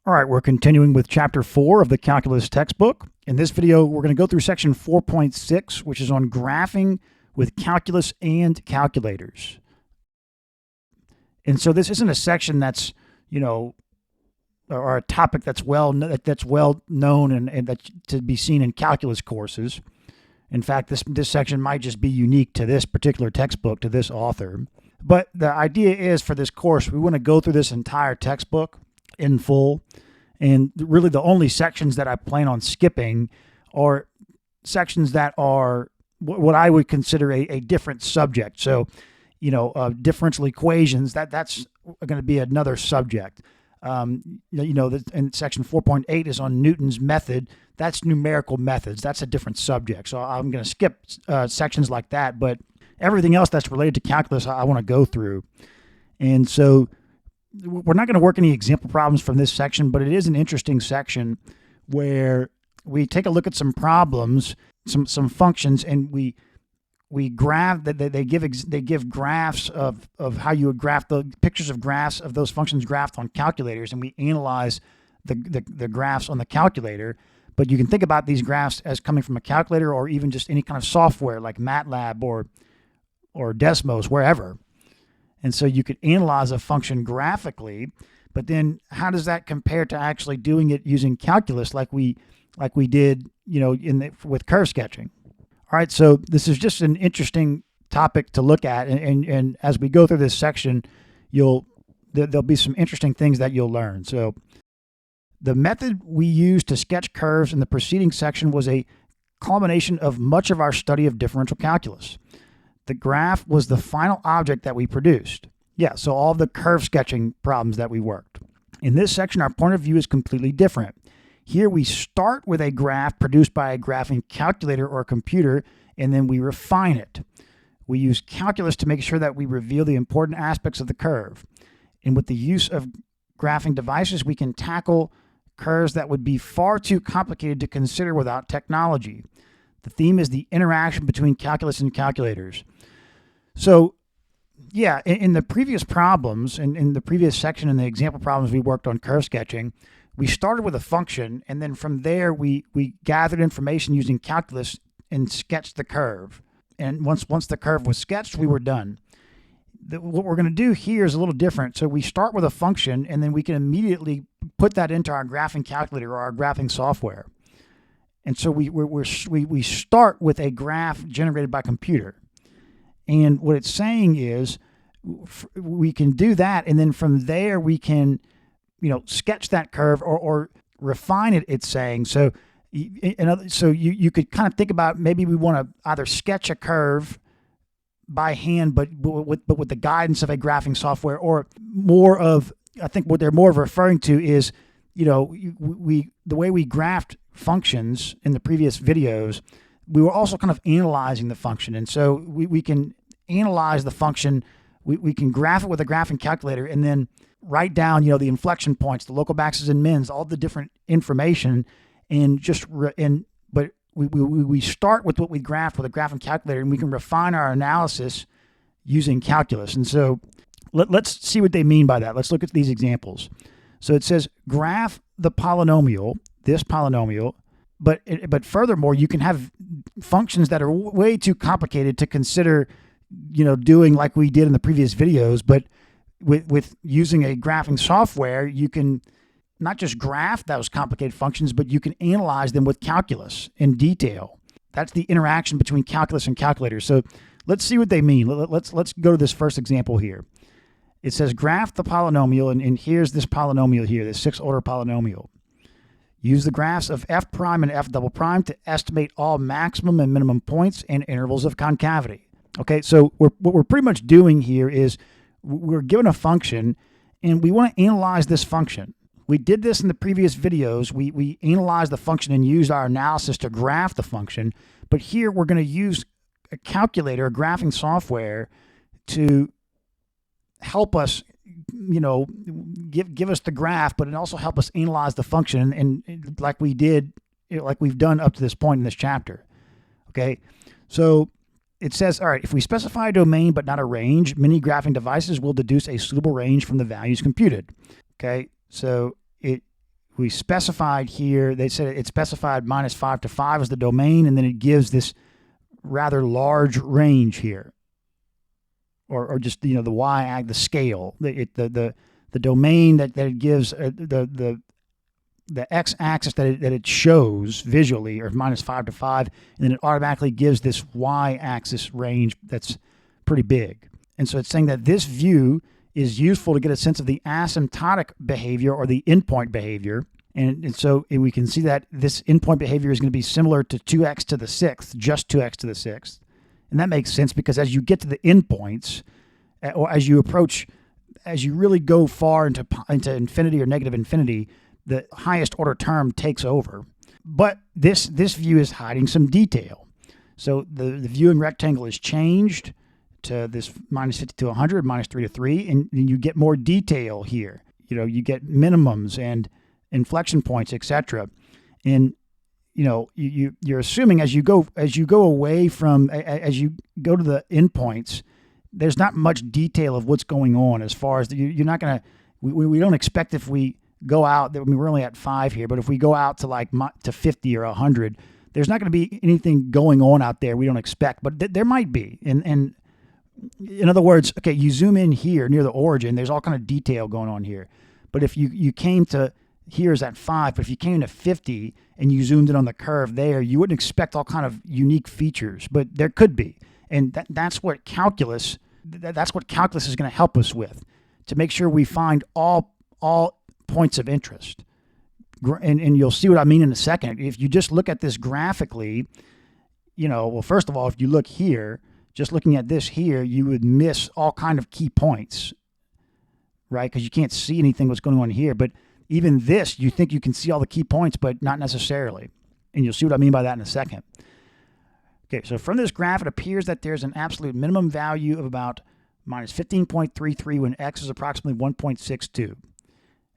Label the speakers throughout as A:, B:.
A: All right, we're continuing with Chapter 4 of the Calculus textbook. In this video, we're going to go through Section 4.6, which is on graphing with calculus and calculators. And so this isn't a section that's, or a topic that's well known and that to be seen in calculus courses. In fact, this section might just be unique to this particular textbook, to this author. But the idea is for this course, we want to go through this entire textbook in full. And really the only sections that I plan on skipping are sections that are what I would consider a different subject. So, differential equations, that's going to be another subject. And section 4.8 is on Newton's method. That's numerical methods. That's a different subject. So I'm going to skip sections like that, but everything else that's related to calculus, I want to go through. And so we're not going to work any example problems from this section, but it is an interesting section where we take a look at some problems, some functions, and we graph that they give graphs of how you would graph the pictures of graphs of those functions graphed on calculators, and we analyze the graphs on the calculator. But you can think about these graphs as coming from a calculator or even just any kind of software like MATLAB or Desmos, wherever. And so you could analyze a function graphically, but then how does that compare to actually doing it using calculus like we did, with curve sketching? All right, so this is just an interesting topic to look at, and as we go through this section, there'll be some interesting things that you'll learn. So the method we used to sketch curves in the preceding section was a culmination of much of our study of differential calculus. The graph was the final object that we produced. Yeah, so all the curve sketching problems that we worked. In this section, our point of view is completely different. Here we start with a graph produced by a graphing calculator or computer, and then we refine it. We use calculus to make sure that we reveal the important aspects of the curve. And with the use of graphing devices, we can tackle curves that would be far too complicated to consider without technology. The theme is the interaction between calculus and calculators. So, yeah, in the previous problems, in the previous section, in the example problems we worked on curve sketching, we started with a function, and then from there we gathered information using calculus and sketched the curve. And once the curve was sketched, we were done. What we're going to do here is a little different. So we start with a function, and then we can immediately put that into our graphing calculator or our graphing software. And so we start with a graph generated by computer. And what it's saying is we can do that, and then from there we can, sketch that curve or refine it, it's saying. So you could kind of think about maybe we want to either sketch a curve by hand, but with the guidance of a graphing software, or more of, I think what they're more of referring to is, the way we graphed functions in the previous videos, we were also kind of analyzing the function. And so we can analyze the function, we can graph it with a graphing calculator, and then write down, the inflection points, the local maxes and mins, all the different information, and but we start with what we graphed with a graphing calculator, and we can refine our analysis using calculus. And so let's see what they mean by that. Let's look at these examples. So it says graph the polynomial, this polynomial, but furthermore, you can have functions that are way too complicated to consider, doing like we did in the previous videos. But with using a graphing software, you can not just graph those complicated functions, but you can analyze them with calculus in detail. That's the interaction between calculus and calculators. So let's see what they mean. Let's go to this first example here. It says graph the polynomial, and here's this polynomial here, this 6-order polynomial. Use the graphs of f prime and f double prime to estimate all maximum and minimum points and intervals of concavity. Okay, so what we're pretty much doing here is we're given a function, and we want to analyze this function. We did this in the previous videos. We analyzed the function and used our analysis to graph the function, but here we're going to use a calculator, a graphing software, to help us, give us the graph, but it also help us analyze the function, and like we've done up to this point in this chapter. Okay, so it says, all right, if we specify a domain but not a range, many graphing devices will deduce a suitable range from the values computed. Okay, so we specified here, they said it specified -5 to 5 as the domain, and then it gives this rather large range here, or just the the scale, the domain that it gives, the x-axis that it shows visually, or -5 to 5, and then it automatically gives this y-axis range that's pretty big. And so it's saying that this view is useful to get a sense of the asymptotic behavior or the endpoint behavior. And so we can see that this endpoint behavior is going to be similar to 2x to the 6th, just 2x to the 6th. And that makes sense because as you get to the endpoints, or as you really go far into infinity or negative infinity, the highest order term takes over. But this view is hiding some detail. So the viewing rectangle is changed to this -50 to 100, -3 to 3, and you get more detail here. You get minimums and inflection points, etc. And you're assuming as you go away from, as you go to the endpoints, there's not much detail of what's going on as far as you're not going to. We don't expect if we go out. We're only at 5 here, but if we go out to to 50 or 100, there's not going to be anything going on out there we don't expect. But there might be. And in other words, okay, you zoom in here near the origin, there's all kind of detail going on here. But if you came to here's at 5, but if you came to 50 and you zoomed in on the curve there, you wouldn't expect all kind of unique features, but there could be. And that's what calculus is going to help us with, to make sure we find all points of interest. And you'll see what I mean in a second. If you just look at this graphically, well, first of all, if you look here, just looking at this here, you would miss all kind of key points, right? Because you can't see anything what's going on here. But even this, you think you can see all the key points, but not necessarily. And you'll see what I mean by that in a second. Okay, so from this graph, it appears that there's an absolute minimum value of about -15.33 when x is approximately 1.62.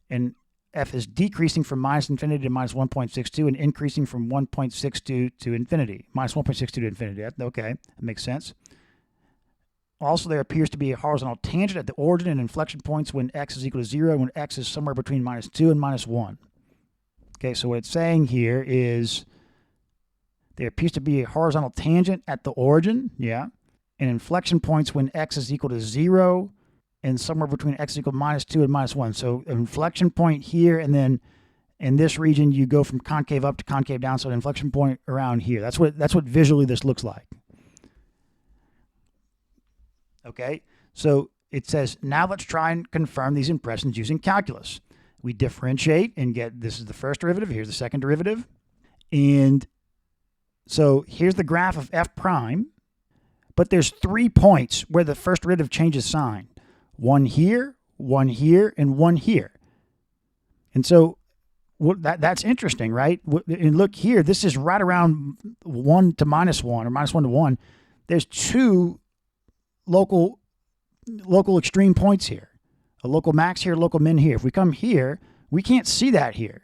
A: And f is decreasing from -infinity to -1.62 and increasing from 1.62 to infinity. -1.62 to infinity. Okay, that makes sense. Also, there appears to be a horizontal tangent at the origin and inflection points when x is equal to 0 and when x is somewhere between -2 and -1. Okay, so what it's saying here is there appears to be a horizontal tangent at the origin, yeah, and inflection points when x is equal to 0 and somewhere between x is equal to -2 and -1. So an inflection point here, and then in this region you go from concave up to concave down, so an inflection point around here. That's what visually this looks like. Okay, so it says, now let's try and confirm these impressions using calculus. We differentiate and get, this is the first derivative, here's the second derivative. And so here's the graph of f prime, but there's 3 points where the first derivative changes sign. One here, and one here. And so that's interesting, right? And look here, this is right around 1 to -1, or -1 to 1. There's 2 local extreme points here. A local max here, local min here. If we come here, we can't see that here.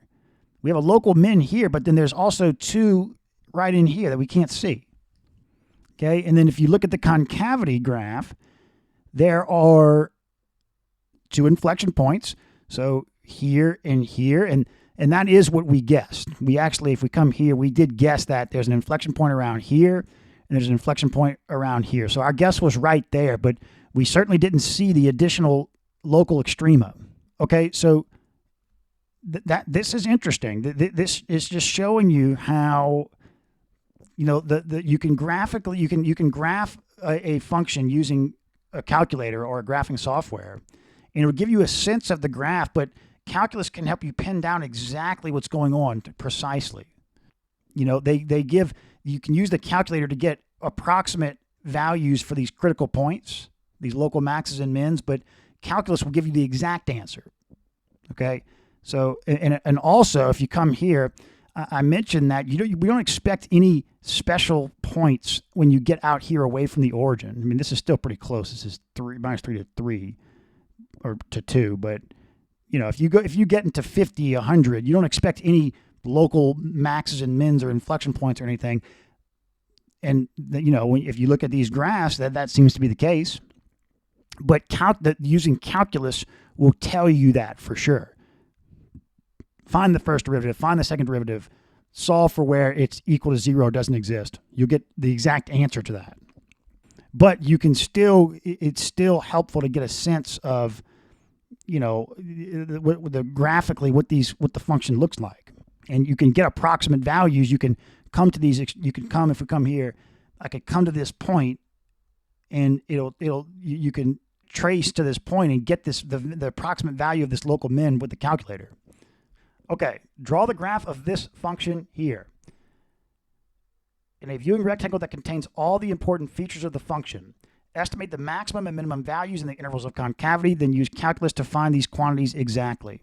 A: We have a local min here, but then there's also 2 right in here that we can't see. Okay, and then if you look at the concavity graph, there are 2 inflection points. So here, and that is what we guessed. We actually, if we come here, we did guess that there's an inflection point around here, and there's an inflection point around here. So our guess was right there, but we certainly didn't see the additional local extrema. Okay, so this is interesting. This is just showing you how, you can graphically, you can graph a function using a calculator or a graphing software, and it'll give you a sense of the graph, but calculus can help you pin down exactly what's going on precisely. You can use the calculator to get approximate values for these critical points, these local maxes and mins, but calculus will give you the exact answer. Okay, so and also if you come here, I mentioned that we don't expect any special points when you get out here away from the origin. I mean, this is still pretty close. This is -3 to 3 or to 2, but if you get into 50, 100, you don't expect any local maxes and mins or inflection points or anything. And if you look at these graphs, that seems to be the case. But using calculus will tell you that for sure. find the first derivative, find the second derivative, solve for where it's equal to 0 or doesn't exist. You'll get the exact answer to that. But you can still, it's still helpful to get a sense of, graphically what the function looks like. And you can get approximate values. You can come to these, if we come here, I could come to this point and you can trace to this point and get the approximate value of this local min with the calculator. Okay, draw the graph of this function here. In a viewing rectangle that contains all the important features of the function, estimate the maximum and minimum values in the intervals of concavity, then use calculus to find these quantities exactly.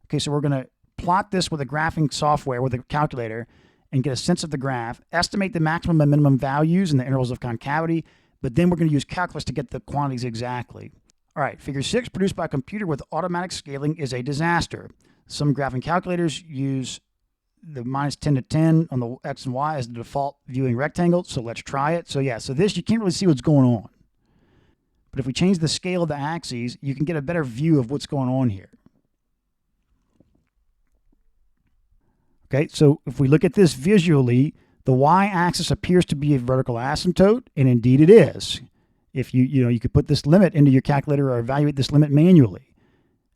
A: Okay, so we're going to plot this with a graphing software with a calculator and get a sense of the graph, estimate the maximum and minimum values in the intervals of concavity, but then we're going to use calculus to get the quantities exactly. All right, figure 6 produced by a computer with automatic scaling is a disaster. Some graphing calculators use the -10 to 10 on the X and Y as the default viewing rectangle, so let's try it. So yeah, so this, you can't really see what's going on. But if we change the scale of the axes, you can get a better view of what's going on here. Okay, so if we look at this visually, the y-axis appears to be a vertical asymptote, and indeed it is. If you could put this limit into your calculator or evaluate this limit manually.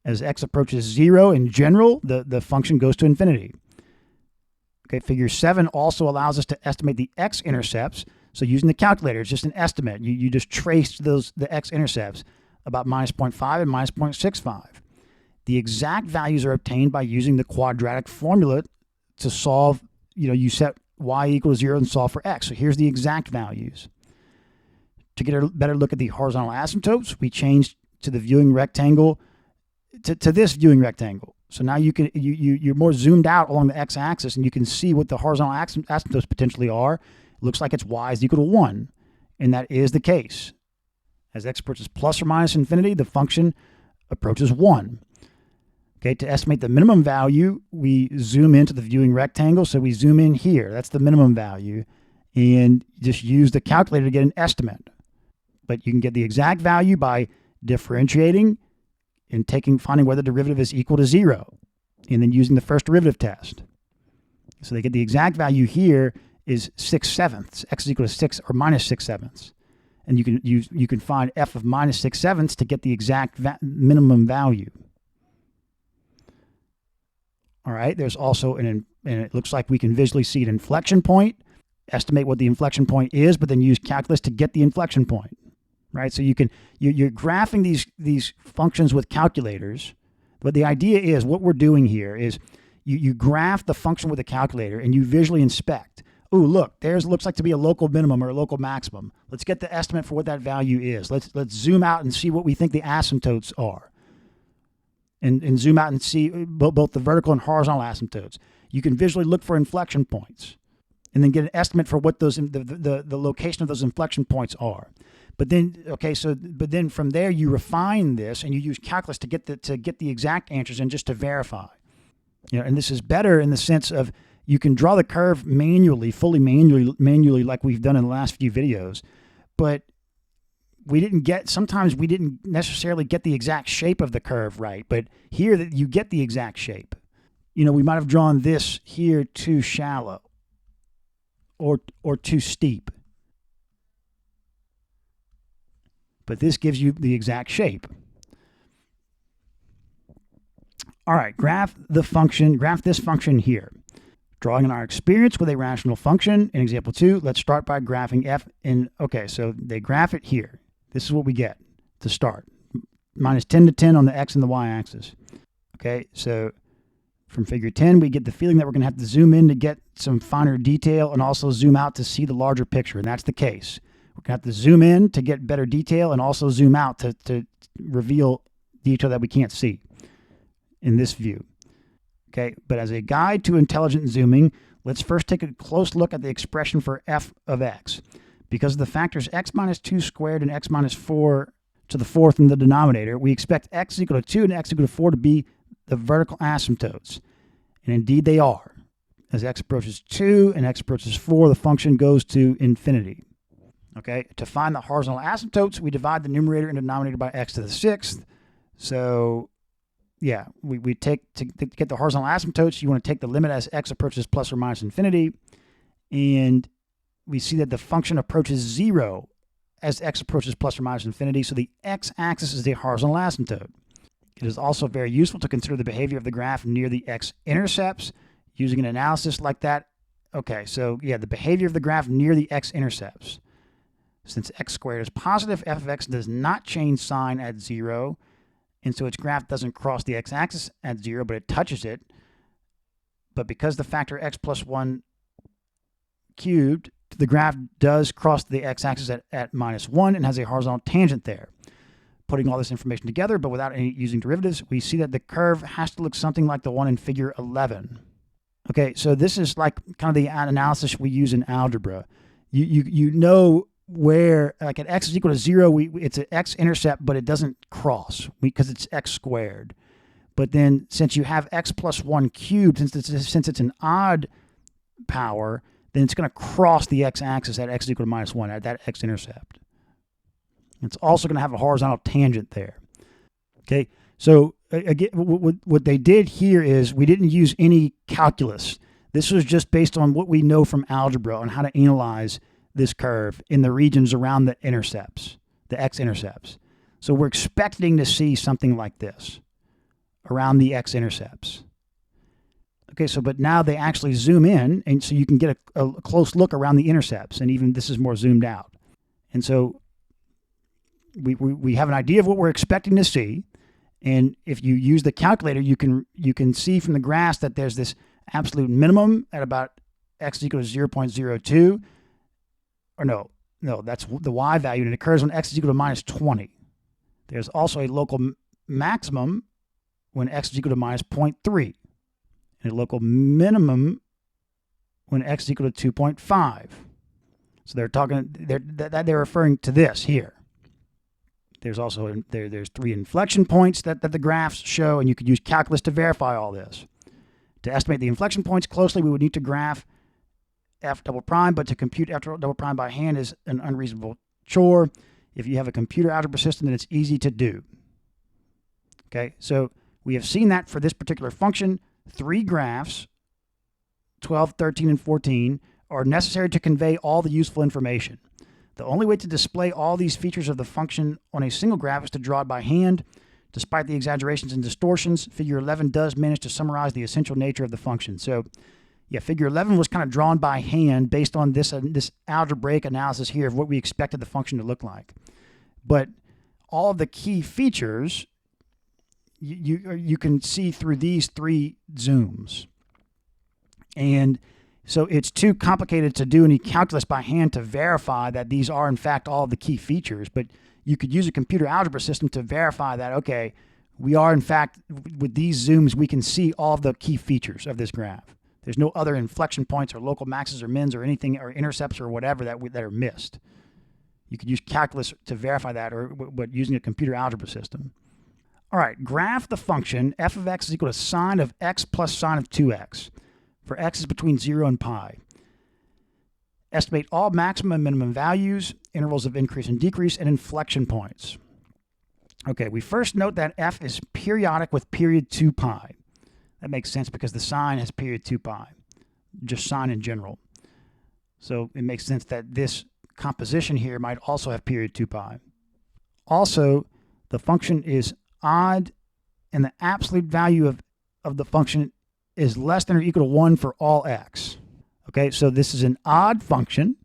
A: As x approaches 0 in general, the function goes to infinity. Okay, figure 7 also allows us to estimate the x-intercepts. So using the calculator, it's just an estimate. You just trace the x-intercepts about -0.5 and -0.65. The exact values are obtained by using the quadratic formula to solve, you set y equals 0 and solve for x. So here's the exact values. To get a better look at the horizontal asymptotes, we changed to the viewing rectangle, to this viewing rectangle. So now you're more zoomed out along the x-axis, and you can see what the horizontal asymptotes potentially are. It looks like it's y is equal to 1, and that is the case. As x approaches plus or minus infinity, the function approaches 1. Okay, to estimate the minimum value, we zoom into the viewing rectangle. So we zoom in here. That's the minimum value, and just use the calculator to get an estimate. But you can get the exact value by differentiating and finding whether the derivative is equal to 0, and then using the first derivative test. So they get the exact value here is 6/7. X is equal to 6 or -6/7. And you can find f of -6/7 to get the exact minimum value. All right, there's also and it looks like we can visually see an inflection point, estimate what the inflection point is, but then use calculus to get the inflection point. Right, so you're graphing these functions with calculators, but the idea is what we're doing here is you graph the function with a calculator and you visually inspect. Oh, look, looks like to be a local minimum or a local maximum. Let's get the estimate for what that value is. Let's zoom out and see what we think the asymptotes are, and zoom out and see both the vertical and horizontal asymptotes. You can visually look for inflection points, and then get an estimate for what the location of those inflection points are. But then from there you refine this and you use calculus to get the exact answers and just to verify. And this is better in the sense of you can draw the curve fully manually like we've done in the last few videos, but sometimes we didn't necessarily get the exact shape of the curve right, but here that you get the exact shape. We might have drawn this here too shallow or too steep. But this gives you the exact shape. All right, graph this function here. Drawing on our experience with a rational function in example 2, let's start by graphing f okay, so they graph it here. This is what we get to start. -10 to 10 on the x and the y-axis. Okay, so from figure 10, we get the feeling that we're going to have to zoom in to get some finer detail and also zoom out to see the larger picture, and that's the case. We're going to have to zoom in to get better detail and also zoom out to reveal detail that we can't see in this view. Okay, but as a guide to intelligent zooming, let's first take a close look at the expression for f of x. Because of the factors x minus 2 squared and x minus 4 to the fourth in the denominator, we expect x equal to 2 and x equal to 4 to be the vertical asymptotes. And indeed they are. As x approaches 2 and x approaches 4, the function goes to infinity. Okay, to find the horizontal asymptotes, we divide the numerator and denominator by x to the 6th. So yeah, we take, to get the horizontal asymptotes, you want to take the limit as x approaches plus or minus infinity. And we see that the function approaches 0 as x approaches plus or minus infinity. So the x-axis is the horizontal asymptote. It is also very useful to consider the behavior of the graph near the x-intercepts using an analysis like that. Okay, so yeah, the behavior of the graph near the x-intercepts. Since x squared is positive, f of x does not change sign at 0, and so its graph doesn't cross the x-axis at 0, but it touches it. But because the factor x plus 1 cubed, the graph does cross the x-axis at minus 1 and has a horizontal tangent there. Putting all this information together, but without using derivatives, we see that the curve has to look something like the one in figure 11. Okay, so this is like kind of the analysis we use in algebra. You know where, like at x is equal to 0, it's an x-intercept, but it doesn't cross because it's x squared. But then since you have x plus 1 cubed, since it's an odd power, then it's going to cross the x-axis at x is equal to minus 1 at that x-intercept. It's also going to have a horizontal tangent there. Okay, so again, what they did here is we didn't use any calculus. This was just based on what we know from algebra on how to analyze this curve in the regions around the intercepts, the x-intercepts. So we're expecting to see something like this around the x-intercepts. Okay, so but now they actually zoom in, and so you can get a close look around the intercepts, and even this is more zoomed out. And so we have an idea of what we're expecting to see, and if you use the calculator, you can see from the graphs that there's this absolute minimum at about x is equal to 0.02, or no, that's the y value, and it occurs when x is equal to minus 20. There's also a local maximum when x is equal to minus 0.3, and a local minimum when x is equal to 2.5. So they're referring to this here. There's also there's 3 inflection points that the graphs show, and you could use calculus to verify all this. To estimate the inflection points closely, we would need to graph f double prime, but to compute f double prime by hand is an unreasonable chore. If you have a computer algebra system, then it's easy to do. Okay, so we have seen that for this particular function, 3 graphs, 12, 13, and 14, are necessary to convey all the useful information. The only way to display all these features of the function on a single graph is to draw it by hand. Despite the exaggerations and distortions, figure 11 does manage to summarize the essential nature of the function. So yeah, figure 11 was kind of drawn by hand based on this algebraic analysis here of what we expected the function to look like. But all of the key features you can see through these 3 zooms. And so it's too complicated to do any calculus by hand to verify that these are in fact all of the key features, but you could use a computer algebra system to verify that, okay, we are in fact, with these zooms, we can see all of the key features of this graph. There's no other inflection points or local maxes or mins or anything, or intercepts or whatever that are missed. You could use calculus to verify that, but using a computer algebra system. All right, graph the function f of x is equal to sine of x plus sine of 2x, for x is between 0 and pi. Estimate all maximum and minimum values, intervals of increase and decrease, and inflection points. Okay, we first note that f is periodic with period 2 pi. That makes sense because the sine has period 2 pi, just sine in general. So it makes sense that this composition here might also have period 2 pi. Also, the function is odd, and the absolute value of the function is less than or equal to 1 for all x. Okay, so this is an odd function,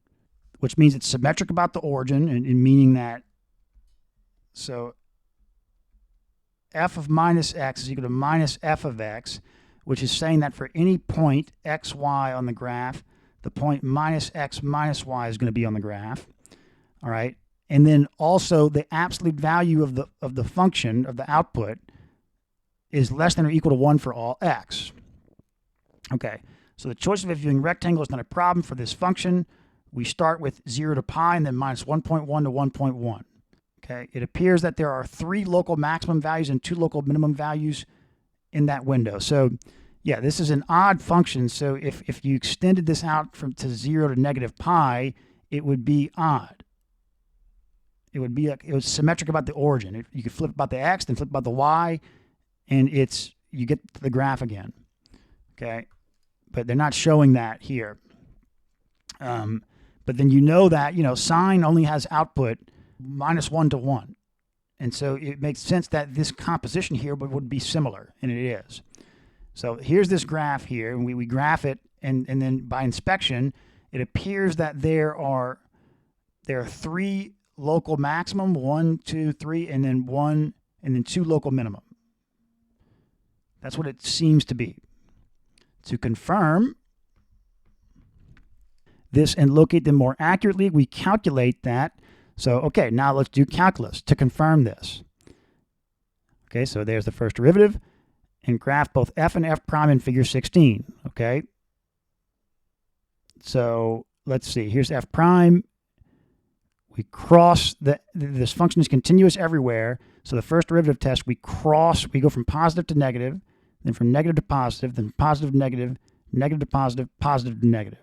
A: which means it's symmetric about the origin, and meaning that, so f of minus x is equal to minus f of x, which is saying that for any point x, y on the graph, the point minus x minus y is going to be on the graph. All right, and then also the absolute value of the function of the output is less than or equal to 1 for all x. Okay, so the choice of a viewing rectangle is not a problem for this function. We start with 0 to pi and then minus 1.1 to 1.1. Okay, it appears that there are 3 local maximum values and 2 local minimum values in that window. So yeah, this is an odd function. So if you extended this out to 0 to negative pi, it would be odd. It would be like, it was symmetric about the origin. You could flip about the x, then flip about the y, and you get the graph again. Okay, but they're not showing that here. But then you know that sine only has output -1 to 1, and so it makes sense that this composition here would be similar, and it is. So here's this graph here, and we graph it, and then by inspection, it appears that there are 3 local maximum, 1, 2, 3, and then 2 local minimum. That's what it seems to be. To confirm this and locate them more accurately, we calculate that. So, okay, now let's do calculus to confirm this. Okay, so there's the first derivative, and graph both f and f prime in figure 16. Okay, so let's see. Here's f prime. We cross this function is continuous everywhere. So the first derivative test, we go from positive to negative, then from negative to positive, then positive to negative, negative to positive, positive to negative.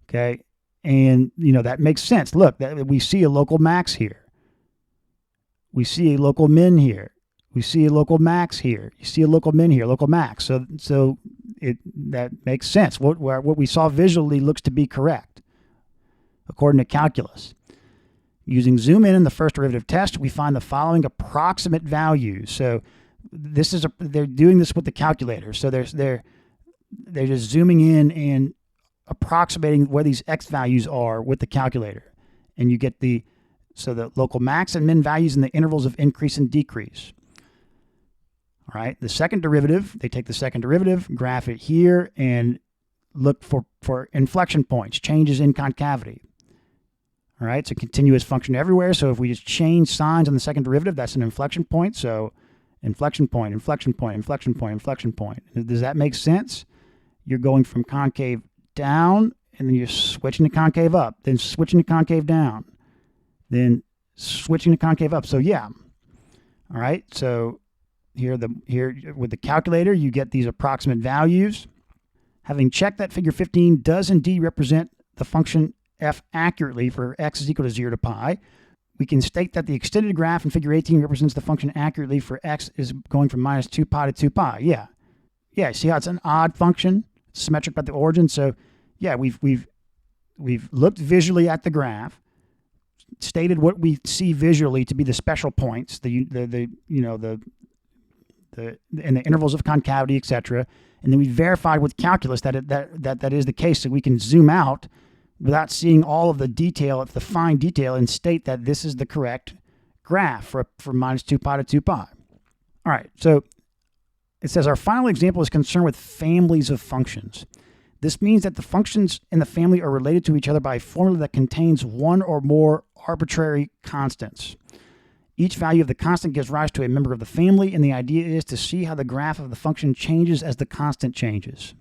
A: Okay, and that makes sense. Look, we see a local max here. We see a local min here. We see a local max here. You see a local min here, local max. So that makes sense. What we saw visually looks to be correct, according to calculus. Using zoom in the first derivative test, we find the following approximate values. So they're doing this with the calculator. So they're just zooming in and approximating where these x values are with the calculator, and you get the local max and min values in the intervals of increase and decrease. All right, the second derivative, they take the second derivative, graph it here, and look for inflection points, changes in concavity. All right, it's a continuous function everywhere. So if we just change signs on the second derivative, that's an inflection point. So inflection point, inflection point, inflection point, inflection point. Does that make sense? You're going from concave down, and then you're switching to concave up, then switching to concave down, then switching to concave up. So yeah. All right, so here with the calculator, you get these approximate values. Having checked that figure 15 does indeed represent the function f accurately for x is equal to 0 to pi, we can state that the extended graph in figure 18 represents the function accurately for x is going from -2 pi to 2 pi. Yeah, see how it's an odd function? It's symmetric at the origin. So yeah, we've looked visually at the graph, stated what we see visually to be the special points, in the intervals of concavity, etc. And then we verified with calculus that is the case. So we can zoom out without seeing all of the detail, the fine detail, and state that this is the correct graph for -2 pi to 2 pi. All right, so it says our final example is concerned with families of functions. This means that the functions in the family are related to each other by a formula that contains one or more arbitrary constants. Each value of the constant gives rise to a member of the family, and the idea is to see how the graph of the function changes as the constant changes.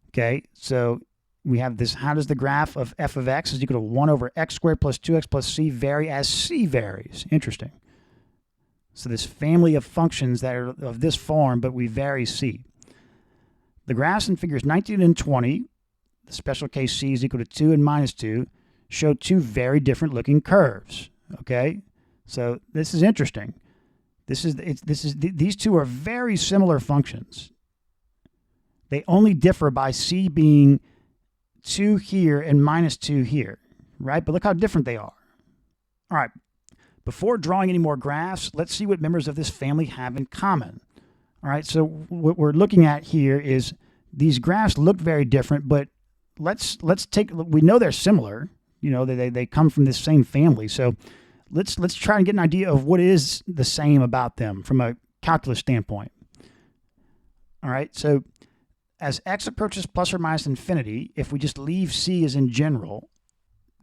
A: Okay, so we have this, how does the graph of f of x is equal to 1 over x squared plus 2x plus c vary as c varies? Interesting. So this family of functions that are of this form, but we vary c. The graphs in figures 19 and 20, the special case c is equal to 2 and -2, show two very different looking curves. Okay, so this is interesting. These two are very similar functions. They only differ by c being 2 here and -2 here, right? But look how different they are. All right, before drawing any more graphs, let's see what members of this family have in common. All right, so what we're looking at here is these graphs look very different, but let's take, we know they're similar. You know, they come from this same family. So let's try and get an idea of what is the same about them from a calculus standpoint. All right, so as x approaches plus or minus infinity, if we just leave c as in general,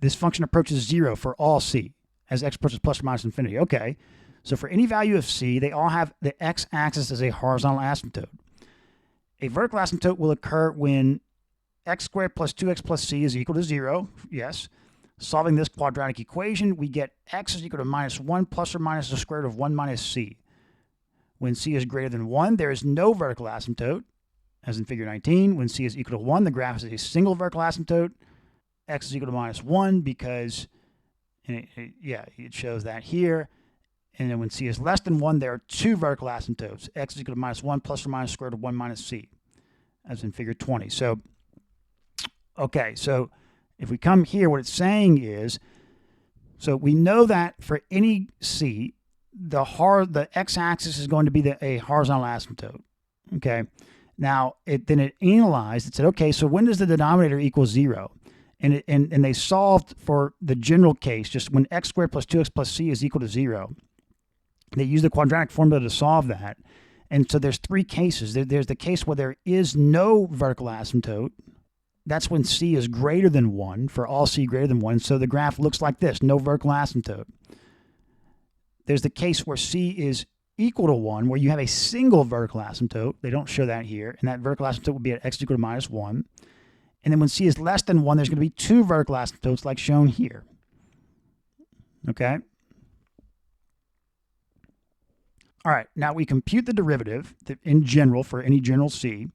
A: this function approaches 0 for all c as x approaches plus or minus infinity. Okay, so for any value of c, they all have the x-axis as a horizontal asymptote. A vertical asymptote will occur when x squared plus 2x plus c is equal to 0. Yes. Solving this quadratic equation, we get x is equal to -1 plus or minus the square root of 1 minus c. When c is greater than 1, there is no vertical asymptote, as in figure 19. When c is equal to 1, the graph is a single vertical asymptote. X is equal to -1 because, it shows that here. And then when C is less than 1, there are two vertical asymptotes. X is equal to -1 plus or minus square root of 1 minus C, as in figure 20. So, okay, so if we come here, what it's saying is, so we know that for any C, the x-axis is going to be a horizontal asymptote. Okay, now then it analyzed. It said, okay, so when does the denominator equal 0? And they solved for the general case, just when x squared plus 2x plus c is equal to 0. They used the quadratic formula to solve that. And so there's three cases. There's the case where there is no vertical asymptote. That's when c is greater than 1, for all c greater than 1. So the graph looks like this, no vertical asymptote. There's the case where c is equal to 1, where you have a single vertical asymptote. They don't show that here. And that vertical asymptote would be at x equal to -1. And then when c is less than 1, there's going to be two vertical asymptotes like shown here. Okay? All right, now we compute the derivative in general for any general c.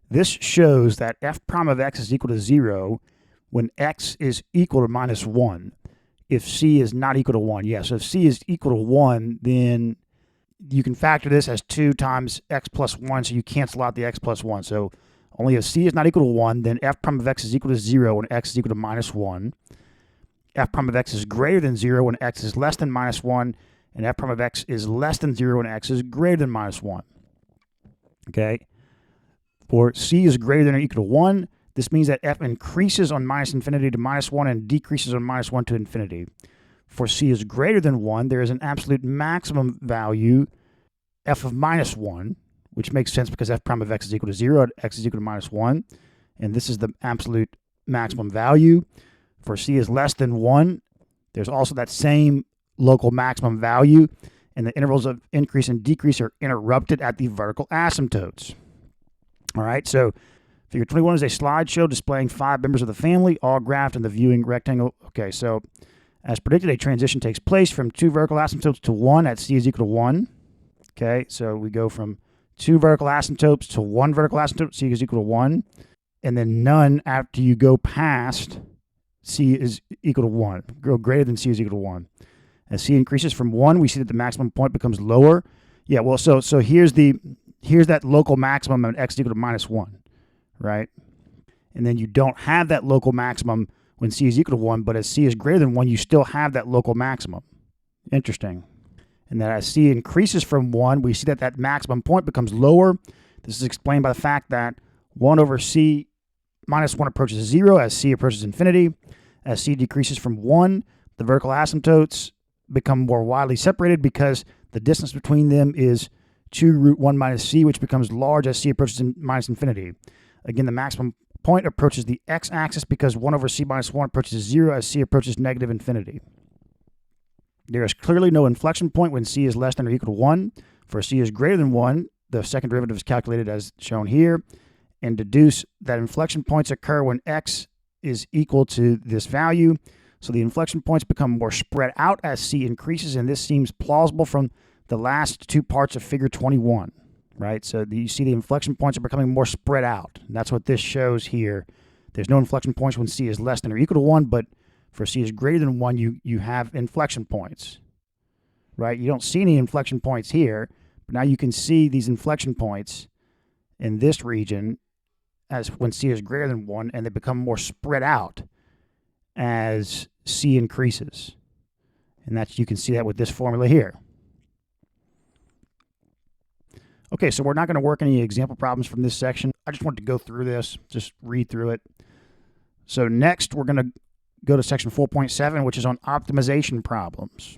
A: This shows that f prime of x is equal to 0 when x is equal to -1. If c is not equal to 1, yeah, so if c is equal to 1, then you can factor this as 2 times x plus 1, so you cancel out the x plus 1. So only if c is not equal to 1, then f prime of x is equal to 0 when x is equal to -1. F prime of x is greater than 0 when x is less than -1, and f prime of x is less than 0 when x is greater than -1. Okay? For c is greater than or equal to 1, this means that f increases on -infinity to -1 and decreases on -1 to infinity. For c is greater than 1, there is an absolute maximum value, f of -1, which makes sense because f prime of x is equal to 0, x is equal to -1, and this is the absolute maximum value. For c is less than 1, there's also that same local maximum value, and the intervals of increase and decrease are interrupted at the vertical asymptotes. All right, so figure 21 is a slideshow displaying 5 members of the family, all graphed in the viewing rectangle. Okay, so as predicted, a transition takes place from 2 vertical asymptotes to 1 at c is equal to 1. Okay, so we go from 2 vertical asymptotes to 1 vertical asymptote, c is equal to 1, and then none after you go past c is equal to 1, go greater than c is equal to 1. As c increases from 1, we see that the maximum point becomes lower. Yeah, well, so here's that local maximum at x is equal to -1, right? And then you don't have that local maximum when c is equal to 1, but as c is greater than 1, you still have that local maximum. Interesting. And that as c increases from 1, we see that that maximum point becomes lower. This is explained by the fact that 1 over c minus 1 approaches 0 as c approaches infinity. As c decreases from 1, the vertical asymptotes become more widely separated because the distance between them is 2 root 1 minus c, which becomes large as c approaches minus infinity. Again, the maximum point approaches the x-axis because 1 over c minus 1 approaches 0 as c approaches negative infinity. There is clearly no inflection point when c is less than or equal to 1. For c is greater than 1, the second derivative is calculated as shown here, and deduce that inflection points occur when x is equal to this value. So the inflection points become more spread out as c increases, and this seems plausible from the last 2 parts of figure 21, right? So you see the inflection points are becoming more spread out. And that's what this shows here. There's no inflection points when c is less than or equal to 1, but for c is greater than 1, you have inflection points, right? You don't see any inflection points here, but now you can see these inflection points in this region as when c is greater than 1, and they become more spread out as c increases. And you can see that with this formula here. Okay, so we're not going to work any example problems from this section. I just wanted to go through this, just read through it. So next, we're going to go to section 4.7, which is on optimization problems.